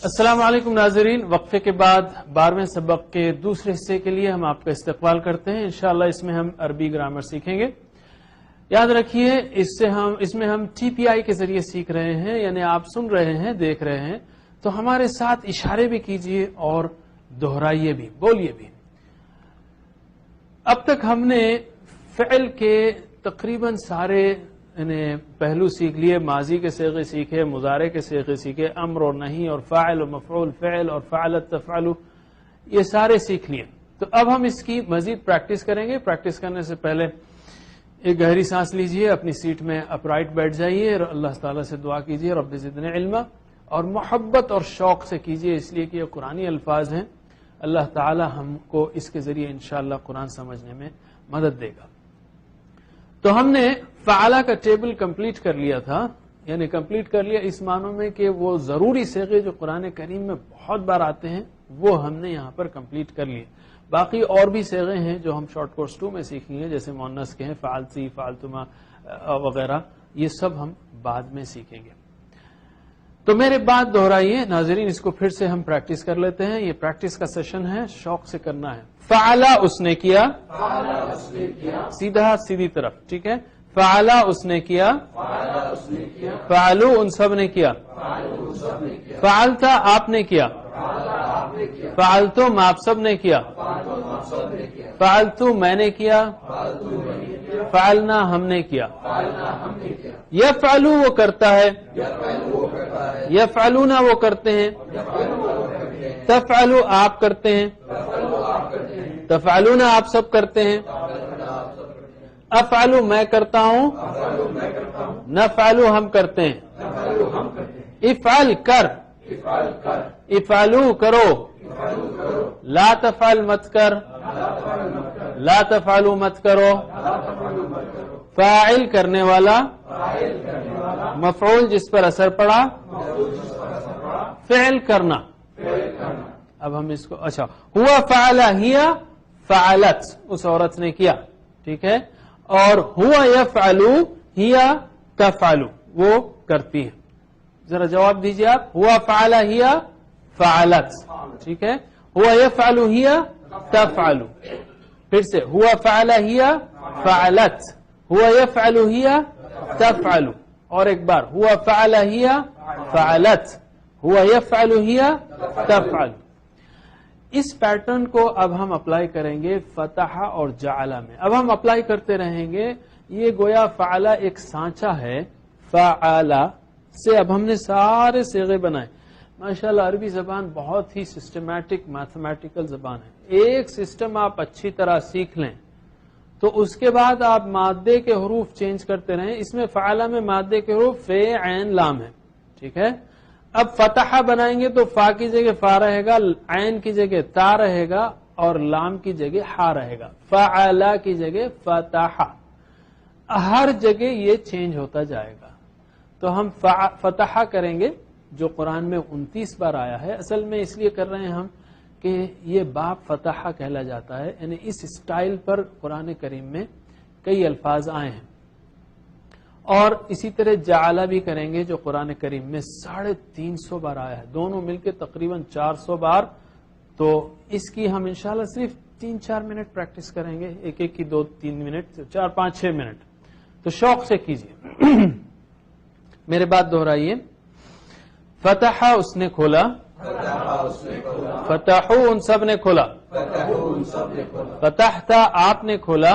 السلام علیکم ناظرین، وقفے کے بعد 12ویں سبق کے دوسرے حصے کے لیے ہم آپ کا استقبال کرتے ہیں۔ انشاءاللہ اس میں ہم عربی گرامر سیکھیں گے۔ یاد رکھیے اس میں ہم ٹی پی آئی کے ذریعے سیکھ رہے ہیں، یعنی آپ سن رہے ہیں، دیکھ رہے ہیں تو ہمارے ساتھ اشارے بھی کیجئے اور دہرائیے بھی، بولیے بھی۔ اب تک ہم نے فعل کے تقریباً سارے پہلو سیکھ لیے، ماضی کے صیغے سیکھے، مضارع کے صیغے سیکھے، امر اور نہیں اور فاعل اور مفعول فعل اور فعلت تفعل، یہ سارے سیکھ لیے۔ تو اب ہم اس کی مزید پریکٹس کریں گے۔ پریکٹس کرنے سے پہلے ایک گہری سانس لیجئے، اپنی سیٹ میں اپرائٹ بیٹھ جائیے اور اللہ تعالیٰ سے دعا کیجئے رب زدنی علما، اور محبت اور شوق سے کیجئے، اس لیے کہ یہ قرآنی الفاظ ہیں۔ اللہ تعالیٰ ہم کو اس کے ذریعے انشاءاللہ قرآن سمجھنے میں مدد دے گا۔ تو ہم نے فعلا کا ٹیبل کمپلیٹ کر لیا تھا، یعنی کمپلیٹ کر لیا اس معنوں میں کہ وہ ضروری صیغے جو قرآن کریم میں بہت بار آتے ہیں وہ ہم نے یہاں پر کمپلیٹ کر لیے۔ باقی اور بھی صیغے ہیں جو ہم شارٹ کورس 2 میں سیکھیں گے، جیسے مؤنث کے ہیں، فعلتی، فعلتما وغیرہ، یہ سب ہم بعد میں سیکھیں گے۔ تو میرے بات دہرائیے ناظرین، اس کو پھر سے ہم پریکٹس کر لیتے ہیں۔ یہ پریکٹس کا سیشن ہے، شوق سے کرنا ہے۔ فعلا اس نے کیا، سیدھا سیدھی طرف، ٹھیک ہے۔ فعلا اس نے کیا، فعلو ان سب نے کیا، فعلتا آپ نے کیا، فعلتم آپ سب نے کیا، فعلتو میں نے کیا، فعلنا ہم نے کیا۔ یفعلو وہ کرتا ہے، یفعلونا وہ کرتے ہیں، تفعلو آپ کرتے ہیں، تفعلونا آپ سب کرتے ہیں، افعلو میں کرتا ہوں، نفعلو ہم کرتے ہیں، افعل کر، افعلو کرو، لا تفعل مت کر، لا تفعلو مت کرو، فاعل کرنے والا، مفعول جس پر اثر پڑا، فعل کرنا۔ اب ہم اس کو اچھا، ہوا فعلا ہیا فعلت اس عورت نے کیا، ٹھیک ہے، اور ہوا یفعلو ہیا تفعلو وہ کرتی ہے۔ ذرا جواب دیجیے آپ، ہوا فعلا ہیا فعلت، ٹھیک ہے، ہوا یفعلو ہیا تفعلو، پھر سے ہوا فعلا ہیا فعلت، ہوا یفعلو ہیا تفعلو، اور ایک بار ہوا فعلا ہیا فعلت، ہوا یفعلو ہیا تفعلو۔ اس پیٹرن کو اب ہم اپلائی کریں گے فتح اور جعلہ میں۔ اب ہم اپلائی کرتے رہیں گے، یہ گویا فعلہ ایک سانچہ ہے، فعلہ سے اب ہم نے سارے صیغے بنائے۔ ماشاءاللہ عربی زبان بہت ہی سسٹمیٹک میتھمیٹیکل زبان ہے۔ ایک سسٹم آپ اچھی طرح سیکھ لیں تو اس کے بعد آپ مادے کے حروف چینج کرتے رہیں۔ اس میں فعلہ میں مادے کے حروف فے عین لام ہے، ٹھیک ہے۔ اب فتحہ بنائیں گے تو فا کی جگہ فا رہے گا، عین کی جگہ تا رہے گا، اور لام کی جگہ ہا رہے گا، فعلا کی جگہ فتحہ، ہر جگہ یہ چینج ہوتا جائے گا۔ تو ہم فتحہ کریں گے جو قرآن میں 29 بار آیا ہے۔ اصل میں اس لیے کر رہے ہیں ہم کہ یہ باب فتحہ کہلا جاتا ہے، یعنی اس اسٹائل پر قرآن کریم میں کئی الفاظ آئے ہیں۔ اور اسی طرح جعلہ بھی کریں گے جو قرآن کریم میں 350 بار آیا ہے، دونوں مل کے تقریباً 400 بار۔ تو اس کی ہم انشاءاللہ صرف 3-4 منٹ پریکٹس کریں گے، ایک ایک کی 2-3 منٹ، 4-5-6 منٹ، تو شوق سے کیجیے۔ میرے بات دہرائیے، فتح اس نے کھولا، فتحو ان سب نے کھولا، فتحتا آپ نے کھولا،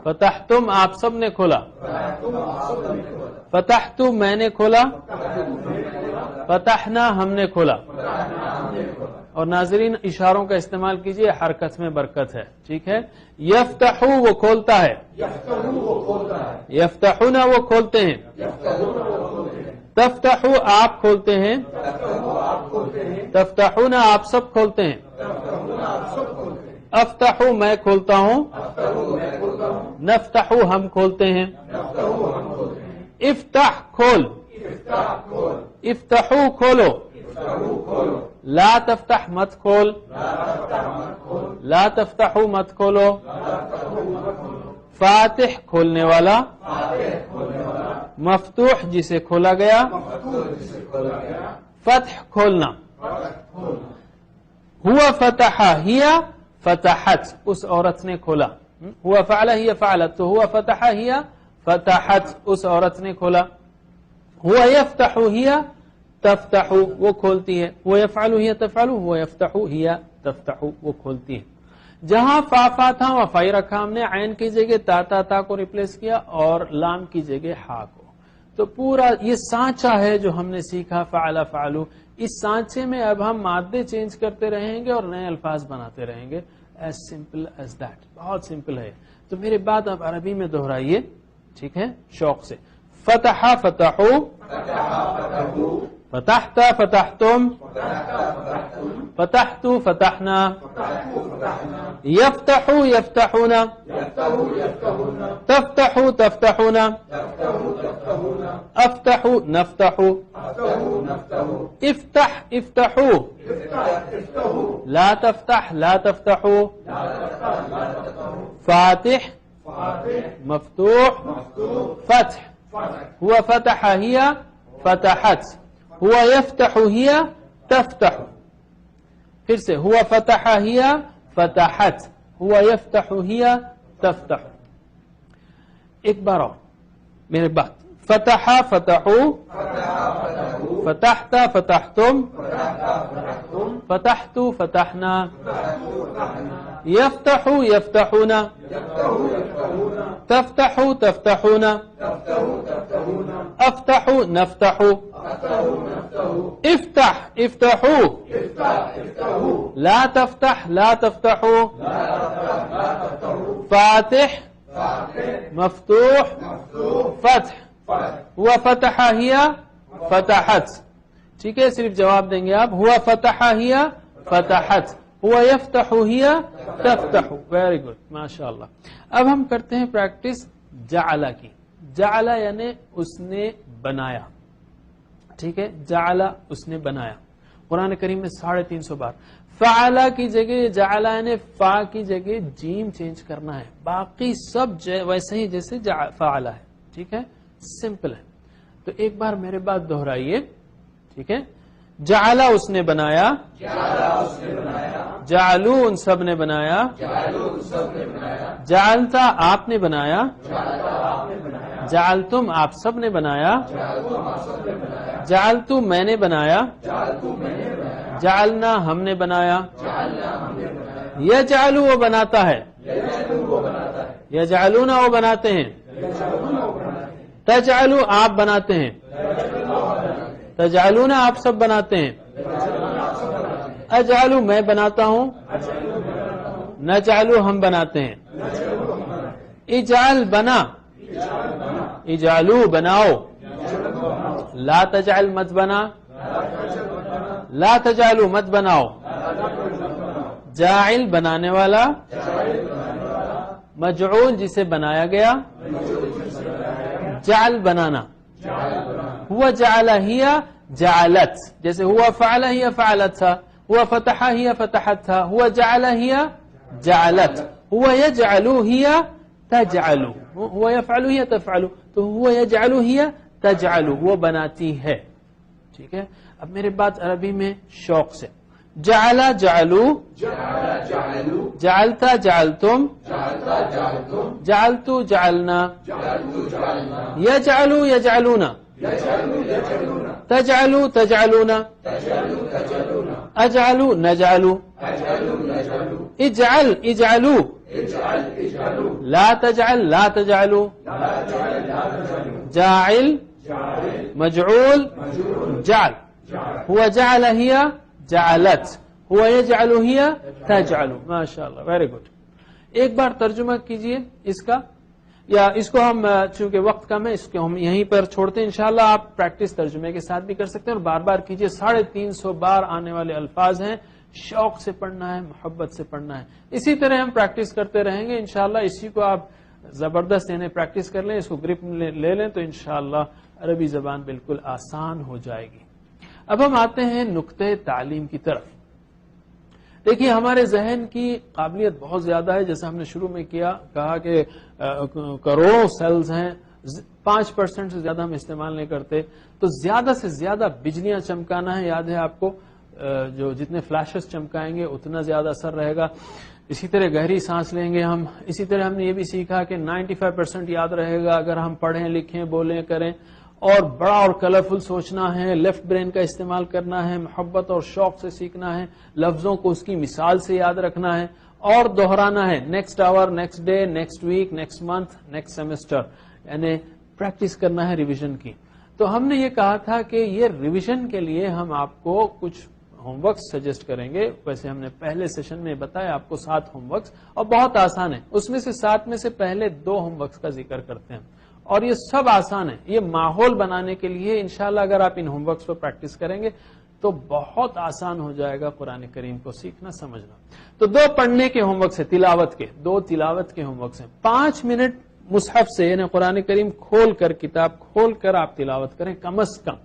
فتحتم آپ سب نے کھولا، فتحتو میں نے کھولا، فتحنا ہم نے کھولا۔ اور ناظرین اشاروں کا استعمال کیجئے، حرکت میں برکت ہے، ٹھیک ہے۔ یفتحو وہ کھولتا ہے، یفتحونا وہ کھولتے ہیں، تفتحو آپ کھولتے ہیں، تفتحونا آپ سب کھولتے ہیں، افتحو میں کھولتا ہوں، نفتحو ہم کھولتے ہیں، افتح کھول، افتحو کھولو، لا تفتح مت کھول، لا تفتحو مت کھولو، فاتح کھولنے والا، مفتوح جسے کھولا گیا، فتح کھولنا، ہوا فتح ہیا فتحت اس عورت نے کھولا، ہوا فعل ہی فعلت تو ہوا فتح ہیا فتحت اس عورت نے کھولا، ہوا یفتح ہیا تفتح وہ کھولتی ہے، ہوا یفعل ہیا تفعل ہوا یفتح ہیا تفتح وہ کھولتی ہے۔ جہاں فا تھا وہاں فائی رکھا ہم نے، عین کی جگہ تا کو ریپلیس کیا اور لام کی جگہ ہا کو، تو پورا یہ سانچہ ہے جو ہم نے سیکھا فعل فعلو، اس سانچے میں اب ہم مادے چینج کرتے رہیں گے اور نئے الفاظ بناتے رہیں گے، ایز سمپل ایز دیٹ، بہت سمپل ہے۔ تو میرے بات اب عربی میں دہرائیے، ٹھیک ہے، شوق سے۔ فتح فتحو، فتحت فتحتم، فتحت فتحنا، یفتح یفتحون، تفتح تفتحون، افتح نفتح، افتح افتحو، لا تفتح لا تفتحو، فاتح مفتوح فتح، هو فتح هي فتحت، هو يفتح هي تفتح، پھر سے هو فتح هي فتحت، هو يفتح هي تفتح۔ ایک بار اور میرے بات، فتح فتحو، فتحت فتحتم، فتحت فتحنا، يفتح يفتحون، تفتح تفتحون، افتح نفتح، افتح افتحوا، لا تفتح لا تفتحوا، فاتح مفتوح فتح، ہوا فتح ہیا فتحت، ٹھیک ہے، صرف جواب دیں گے آپ، ہوا فتح ہیا فتحت، ہوا یفتح ہیا تفتح، ویری گڈ ماشاء اللہ۔ اب ہم کرتے ہیں پریکٹس جعل کی، جعل یعنی اس نے بنایا، ٹھیک ہے، جعل اس نے بنایا، قرآن کریم میں 350 بار۔ فعل کی جگہ جعل یعنی فا کی جگہ جیم چینج کرنا ہے، باقی سب ویسے ہی جیسے فعل ہے، ٹھیک ہے، سمپل ہے۔ تو ایک بار میرے بات دہرائیے، ٹھیک ہے، جعل اس نے بنایا، جعلو ان سب نے بنایا، جعلتا آپ نے بنایا، جعلتم آپ سب نے بنایا، جعلتو میں نے بنایا، جعلنا ہم نے بنایا، یجعلو وہ بناتا ہے، یجعلونا وہ بناتے ہیں، تجعلو آپ بناتے ہیں، تجعلونا آپ سب بناتے ہیں، اجعلو میں بناتا ہوں، نجعلو ہم بناتے ہیں، اجعل بنا، اجعلو بناؤ، لا تجعل مت بنا، لا تجعلو مت بناؤ، جاعل بنانے والا، مجعول جسے بنایا گیا، جعل بنانا، ہوا جعل ہیا جعلت، جیسے ہوا فعل ہیا فعلت تھا، ہوا فتح ہیا فتحت تھا، ہوا جعل ہیا جعلت، ہوا یجعلو ہیا تجعلو، ہوا یفعلو ہیا تفعلو، تو ہوا یجعلو ہیا تجعلو وہ بناتی ہے، ٹھیک ہے۔ اب میرے بات عربی میں شوق سے، جعل جعلو، جعلتا جعلتم، جعلتو جعلنا، یجعلو یجعلونا، تجعلو تجعلونا، اجعلو نجعلو، اجعل اجعلو، لا تجعل لا تجعلو، جاعل مجعول جعل، هو جعل هي جعلت، هو يجعل هي تجعل، ماشاء اللہ ویری گڈ۔ ایک بار ترجمہ کیجئے اس کا، یا اس کو ہم چونکہ وقت کم ہے اس کو ہم یہیں پر چھوڑتے ہیں، انشاءاللہ آپ پریکٹس ترجمے کے ساتھ بھی کر سکتے ہیں اور بار بار کیجئے، 350 بار آنے والے الفاظ ہیں، شوق سے پڑھنا ہے، محبت سے پڑھنا ہے، اسی طرح ہم پریکٹس کرتے رہیں گے انشاءاللہ، اسی کو آپ زبردست یعنی پریکٹس کر لیں، اس کو گرپ لے لیں تو انشاءاللہ عربی زبان بالکل آسان ہو جائے گی۔ اب ہم آتے ہیں نقطۂ تعلیم کی طرف۔ دیکھیے ہمارے ذہن کی قابلیت بہت زیادہ ہے، جیسے ہم نے شروع میں کہا کہ کروڑوں سیلز ہیں 5% سے زیادہ ہم استعمال نہیں کرتے. تو زیادہ سے زیادہ بجلیاں چمکانا ہے. یاد ہے آپ کو جو جتنے فلیشز چمکائیں گے اتنا زیادہ اثر رہے گا. اسی طرح گہری سانس لیں گے ہم. اسی طرح ہم نے یہ بھی سیکھا کہ 95% یاد رہے گا اگر ہم پڑھیں لکھیں بولیں کریں. اور بڑا اور کلرفل سوچنا ہے, لیفٹ برین کا استعمال کرنا ہے, محبت اور شوق سے سیکھنا ہے, لفظوں کو اس کی مثال سے یاد رکھنا ہے اور دہرانا ہے. Next hour, next day, next week, next month, next semester, یعنی پریکٹس کرنا ہے ریویژن کی. تو ہم نے یہ کہا تھا کہ یہ ریویژن کے لیے ہم آپ کو کچھ ہوم ورکس سجیسٹ کریں گے. ویسے ہم نے پہلے سیشن میں بتایا آپ کو 7 ہوم ورکس, اور بہت آسان ہے. اس میں سے 7 میں سے پہلے 2 ہوم ورکس کا ذکر کرتے ہیں, اور یہ سب آسان ہے. یہ ماحول بنانے کے لیے انشاءاللہ اگر آپ ان ہوم ورکس پر پریکٹس کریں گے تو بہت آسان ہو جائے گا قرآن کریم کو سیکھنا سمجھنا. تو 2 پڑھنے کے ہوم ورکس ہیں, تلاوت کے 2 تلاوت کے ہوم ورکس ہیں. 5 منٹ مصحف سے یعنی قرآن کریم کھول کر, کتاب کھول کر آپ تلاوت کریں کم از کم.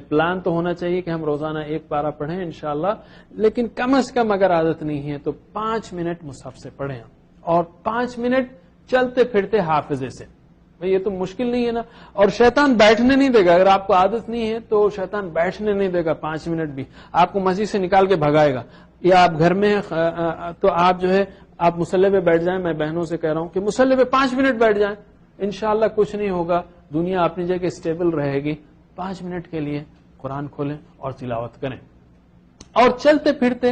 پلان تو ہونا چاہیے کہ ہم روزانہ 1 پارہ پڑھیں انشاءاللہ, لیکن کم از کم اگر عادت نہیں ہے تو 5 منٹ مصحف سے پڑھیں, اور 5 منٹ چلتے پھرتے حافظے سے. بھئی یہ تو مشکل نہیں ہے نا, اور شیطان بیٹھنے نہیں دے گا. اگر آپ کو عادت نہیں ہے تو شیطان بیٹھنے نہیں دے گا 5 منٹ بھی. آپ کو مسجد سے نکال کے بھگائے گا, یا آپ گھر میں تو آپ جو ہے آپ مصلی پہ بیٹھ جائیں. میں بہنوں سے کہہ رہا ہوں کہ مصلی پہ 5 منٹ بیٹھ جائیں, انشاءاللہ کچھ نہیں ہوگا, دنیا اپنی جگہ اسٹیبل رہے گی. 5 منٹ کے لیے قرآن کھولیں اور تلاوت کریں, اور چلتے پھرتے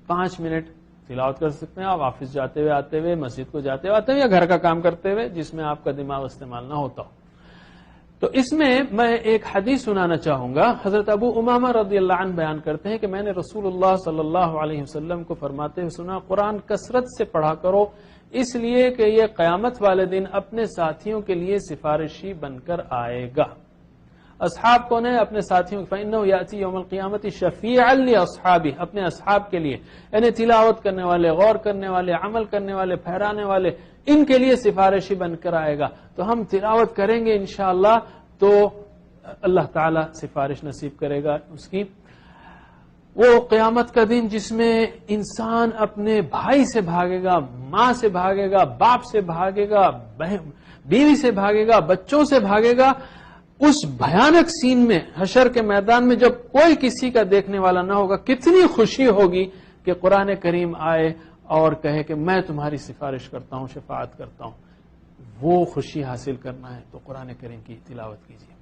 5 منٹ تلاوت کر سکتے ہیں آپ آفس جاتے ہوئے آتے ہوئے, مسجد کو جاتے ہوئے آتے ہوئے, یا گھر کا کام کرتے ہوئے جس میں آپ کا دماغ استعمال نہ ہوتا ہو. تو اس میں ایک حدیث سنانا چاہوں گا. حضرت ابو امامہ رضی اللہ عنہ بیان کرتے ہیں کہ میں نے رسول اللہ صلی اللہ علیہ وسلم کو فرماتے ہوئے سنا, قرآن کثرت سے پڑھا کرو, اس لیے کہ یہ قیامت والے دن اپنے ساتھیوں کے لیے سفارشی بن کر آئے گا. اصحاب کون ہیں؟ اپنے ساتھیوں. فإنه يأتي يوم القيامة شفيعا لأصحابه, اپنے اصحاب کے لیے, یعنی تلاوت کرنے والے, غور کرنے والے, عمل کرنے والے, پھیرانے والے, ان کے لیے سفارشی بن کر آئے گا. تو ہم تلاوت کریں گے انشاءاللہ تو اللہ تعالی سفارش نصیب کرے گا اس کی. وہ قیامت کا دن جس میں انسان اپنے بھائی سے بھاگے گا, ماں سے بھاگے گا, باپ سے بھاگے گا, بیوی سے بھاگے گا, بچوں سے بھاگے گا. اس بھیانک سین میں, حشر کے میدان میں, جب کوئی کسی کا دیکھنے والا نہ ہوگا, کتنی خوشی ہوگی کہ قرآن کریم آئے اور کہے کہ میں تمہاری سفارش کرتا ہوں, شفاعت کرتا ہوں. وہ خوشی حاصل کرنا ہے تو قرآن کریم کی تلاوت کیجیے.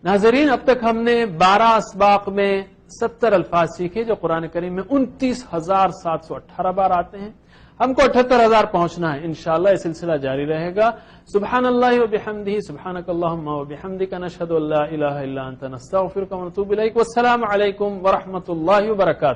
ناظرین, اب تک ہم نے 12 اسباق میں 70 الفاظ سیکھے جو قرآن کریم میں 29,718 بار آتے ہیں. ہم کو 78,000 پہنچنا ہے. انشاءاللہ یہ سلسلہ جاری رہے گا. سبحان اللہ و بحمدہ, سبحانک اللہم و بحمدک, نشہد ان لا الہ الا انت, نستغفرک و نتوب الیک. والسلام علیکم ورحمۃ اللہ وبرکاتہ.